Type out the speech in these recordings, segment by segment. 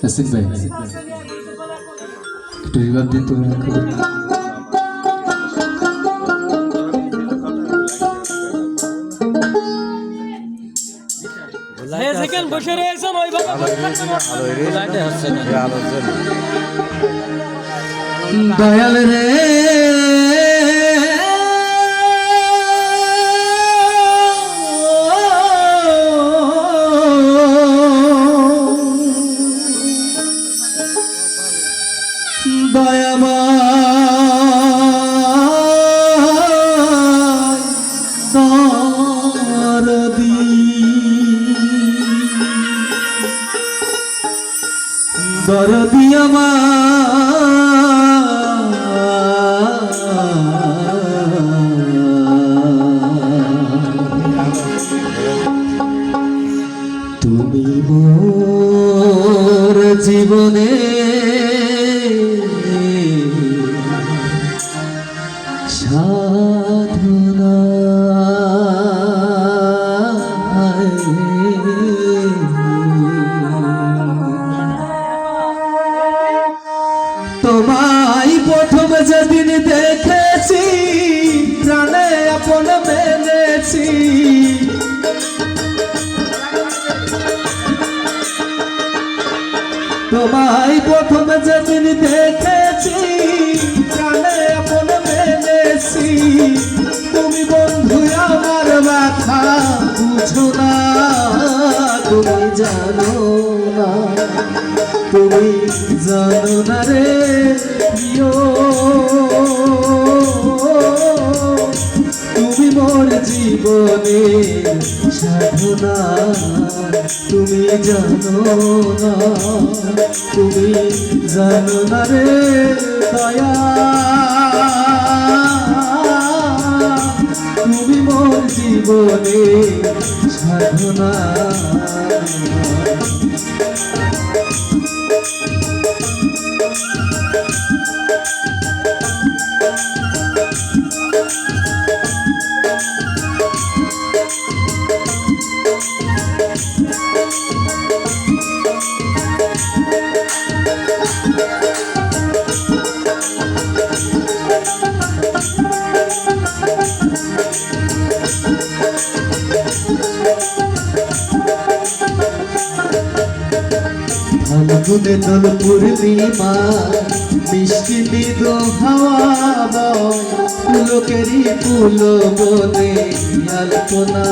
আসিফ ভাই একটু রিভাব দিন তো বসে রয়েছেন দয়াল রে দরদি তুমি মোর জীবনে সাধনা তোমায় প্রথম যেদিন দেখেছি প্রাণে আপন মেনেছি তোমায় প্রথম যেদিন দেখেছি প্রাণে আপন মেনেছি তুমি বন্ধু আমার ব্যথা বুঝো না তুমি জানো না তুমি জানো না রে প্রিয় তুমি মোর জীবনে সাধনা তুমি জানো না তুমি জানো না রে দয়া তুমি মোর জীবনে সাধনা ফাল্গুনে দোল পূর্ণিমা মিষ্টি মৃদু হাওয়া বয় পুলকেরই ফুল বনে আলপনা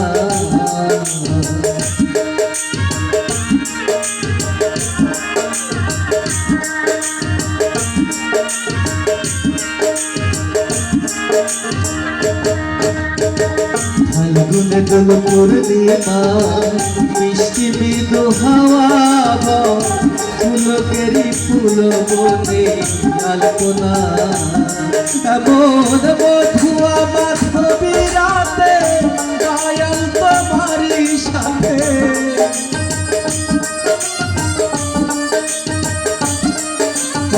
ফাল্গুনে দোল পূর্ণিমা মিষ্টি মৃদু হাওয়া ফুলকেরি ফুল বনে আলপনা এমন মধুয়া মাধবী রাতে গায়ন তোমারি সাথে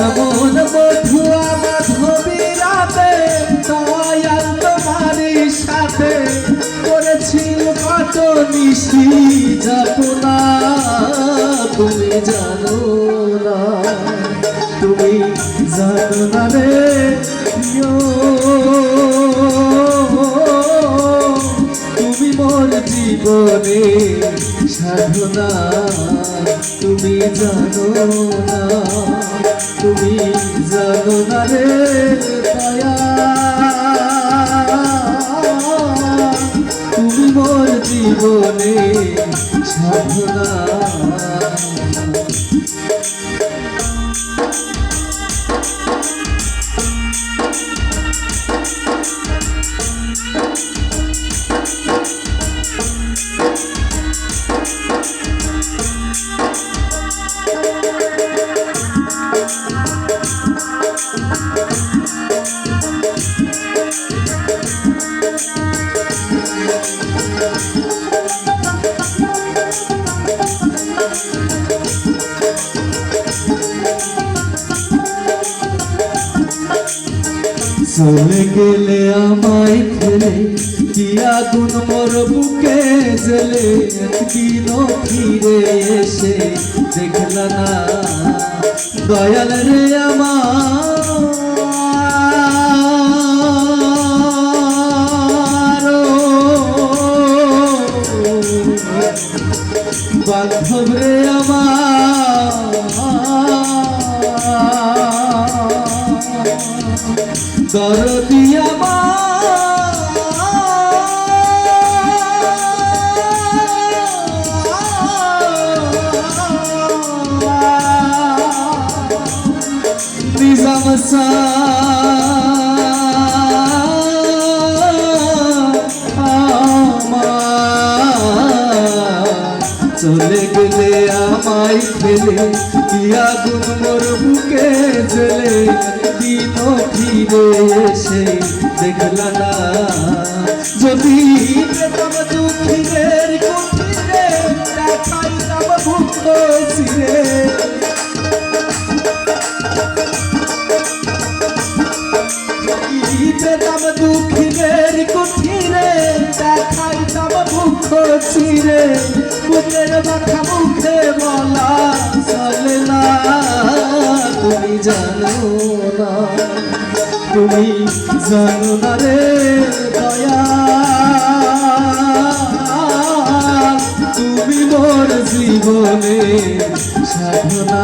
এমন মধুয়া মাধবী রাতে গায়ন তোমারি সাথে করেছি কত নিশি যাপনা তুমি জানো না তুমি জানো না রে তুমি মোর জীবনে সাধনা তুমি জানো না তুমি জানো না রে দয়া তুমি মোর জীবনে সাধনা চলে গেলে আমায় ফেলে কি আগুন মোর বুকে জ্বলে একদিনও ফিরে এসে দেখলা না দয়াল রে আমার বান্ধব রে আমার দরদি নিজাম চলে গেলে আমায় ফেলে কি আগুন মোর বুকে জ্বলে দিন ফিরে এসে দেখলা না যদি পেতাম দুঃখীদের কুঠিরে দেখাইতাম ভুক্ত চিরে পেতাম দুঃখীদের কুঠিরে দেখাইতাম ভুক্ত চিরে বুকের মাথা মুখে বলা চলে না তুমি জানো না তুমি জানো না রে দয়া তুমি মোর জীবনে সাধনা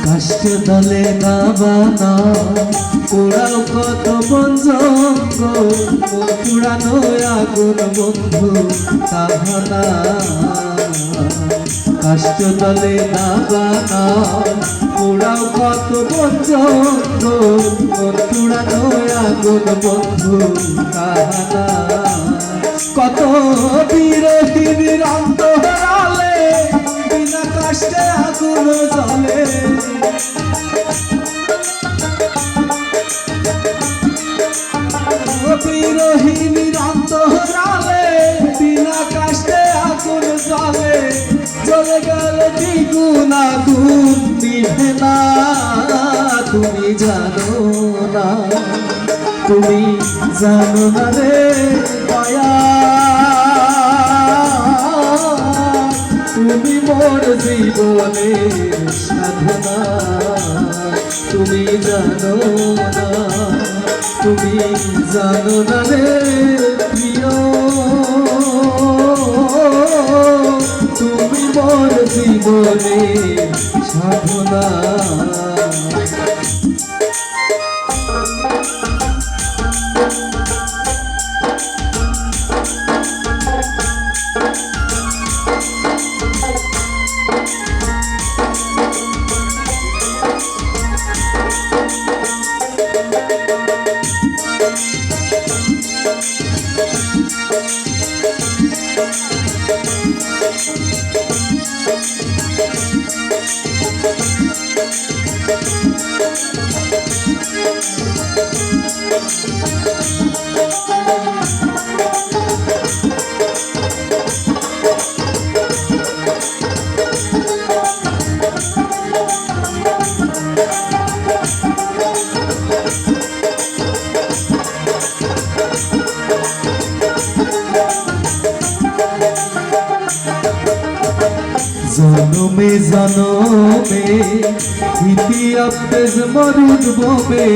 কাষ্টে দলে না বানা পোড়াও কত বঞ্জঙ্গ পুরানো আগুন বন্ধু তাহানা কাষ্ট দলে না বানা পোড়াও কত বঞ্জঙ্গ পুরানো আগুন বন্ধু তাহানা কত বিরোহীর অন্তরালে বিনা কষ্টে আগুন জ্বলে বিরোহীর অন্তরালে বিনা কষ্টে আগুন জ্বলে জ্বলে গেল দ্বিগুণ আগুন নিভে না তুমি জানো না তুমি জানো না রে দয়া তুমি মোর জীবনের সাধনা তুমি জানো না তুমি জানো না রে প্রিয় তুমি মোর জীবনের সাধনা জনমে জনমে ইতিহাস তেজ মরুদ বোমে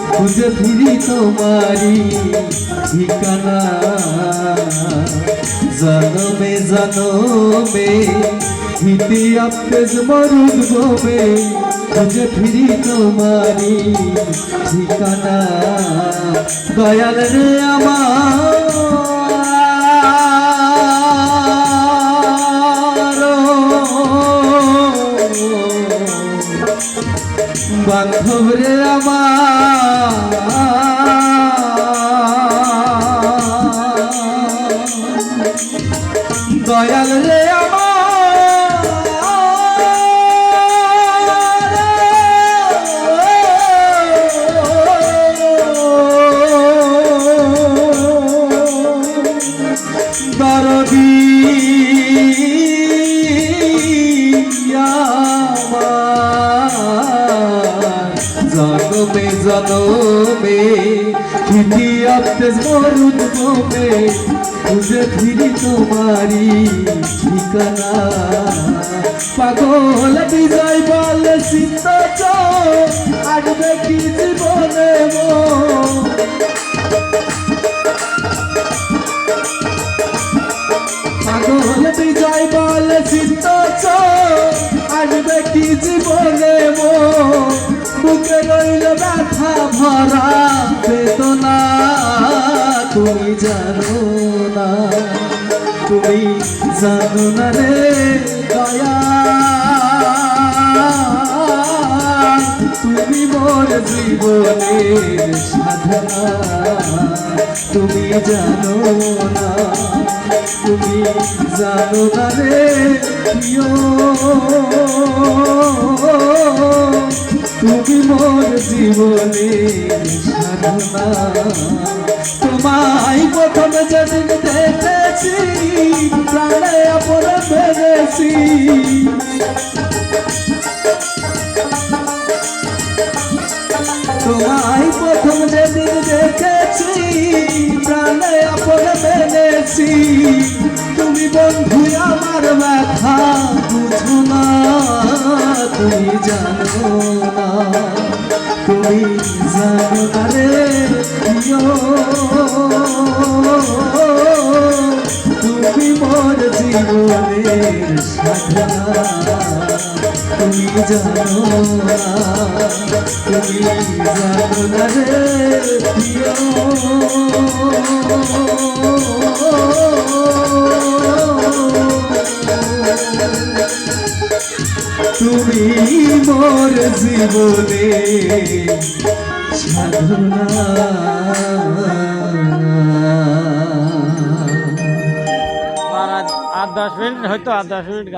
খুঁজে ফিরি তোমারি ঠিকানা জনমে জনমে ইতিহাস তেজ মরুদ বোমে খুঁজে ফিরি তোমারি ঠিকানা দয়াল রে আমার দয়াল রে আমার দরদি জনমে জনমে খিটি আপতেজ মরুদ বোমে খুঁজে ফিরি তোমারি ঠিকানা পাগল বিজয় বলে চিত্ত আসবে কি জীবনে পাগল বিজয় বলে চিত্ত আসবে কি জীবনে বুকে রইল ব্যথা ভরা বেদনা তুমি জানো না রে দয়া তুমি মোর জীবনের সাধনা তুমি জানো না রে প্রিয় তুমি মোর জীবনের সাধনা তোমায় প্রথম যেদিন দেখেছি প্রাণে আপন পেরেছি তোমায় প্রথম যেদিন দেখেছি প্রাণে আপন পেরেছি তুমি বন্ধু আমার ব্যথা বুঝো না তুমি জানো না রে প্রিয় তুমি মোর জীবনের সাধনা তুমি জানো না রে প্রিয় তুমি মোর জীবনে সাধনা। আর 10 মিনিট হয়তো 10 মিনিট